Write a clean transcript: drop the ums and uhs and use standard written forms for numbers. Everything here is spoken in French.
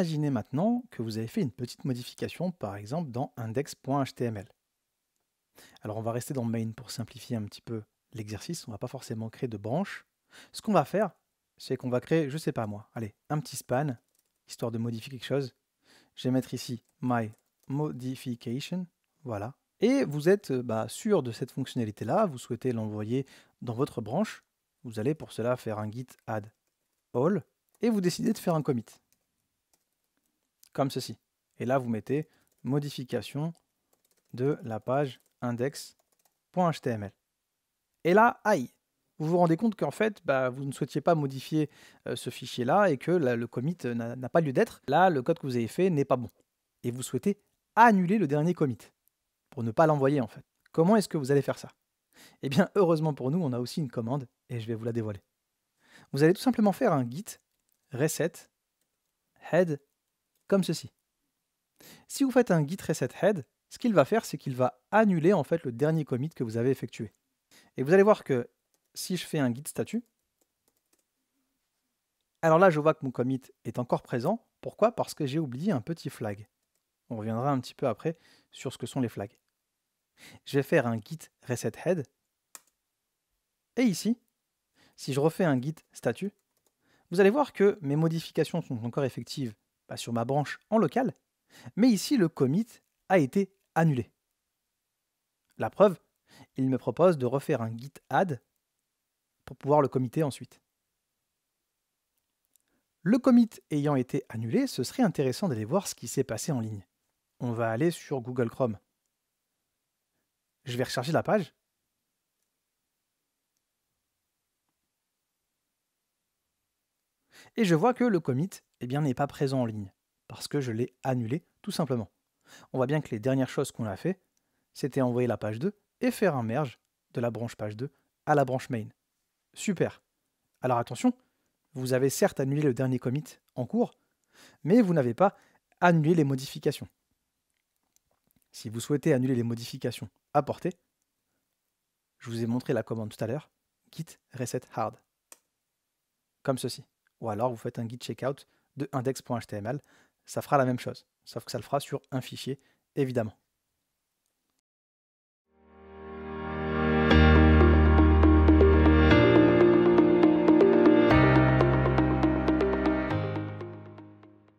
imaginez maintenant que vous avez fait une petite modification, par exemple dans index.html. Alors on va rester dans main pour simplifier un petit peu l'exercice, on ne va pas forcément créer de branche. Ce qu'on va faire, c'est qu'on va créer, je sais pas moi, allez, un petit span, histoire de modifier quelque chose. Je vais mettre ici my modification, voilà. Et vous êtes sûr de cette fonctionnalité-là, vous souhaitez l'envoyer dans votre branche, vous allez pour cela faire un git add all, et vous décidez de faire un commit, comme ceci. Et là, vous mettez modification de la page index.html. Et là, aïe, vous vous rendez compte qu'en fait, vous ne souhaitiez pas modifier ce fichier-là et que le commit n'a pas lieu d'être. Là, le code que vous avez fait n'est pas bon. Et vous souhaitez annuler le dernier commit pour ne pas l'envoyer en fait. Comment est-ce que vous allez faire ça? Eh bien, heureusement pour nous, on a aussi une commande et je vais vous la dévoiler. Vous allez tout simplement faire un git reset head comme ceci. Si vous faites un git reset head, ce qu'il va faire, c'est qu'il va annuler en fait le dernier commit que vous avez effectué. Et vous allez voir que si je fais un git statut, alors là, je vois que mon commit est encore présent. Pourquoi? Parce que j'ai oublié un petit flag. On reviendra un petit peu après sur ce que sont les flags. Je vais faire un git reset head. Et ici, si je refais un git statut, vous allez voir que mes modifications sont encore effectives sur ma branche en local, mais ici, le commit a été annulé. La preuve, il me propose de refaire un git add pour pouvoir le committer ensuite. Le commit ayant été annulé, ce serait intéressant d'aller voir ce qui s'est passé en ligne. On va aller sur Google Chrome. Je vais recharger la page. Et je vois que le commit n'est pas présent en ligne, parce que je l'ai annulé tout simplement. On voit bien que les dernières choses qu'on a fait, c'était envoyer la page 2 et faire un merge de la branche page 2 à la branche main. Super. Alors attention, vous avez certes annulé le dernier commit en cours, mais vous n'avez pas annulé les modifications. Si vous souhaitez annuler les modifications apportées, je vous ai montré la commande tout à l'heure, git reset hard, comme ceci. Ou alors vous faites un git checkout de index.html, ça fera la même chose, sauf que ça le fera sur un fichier, évidemment.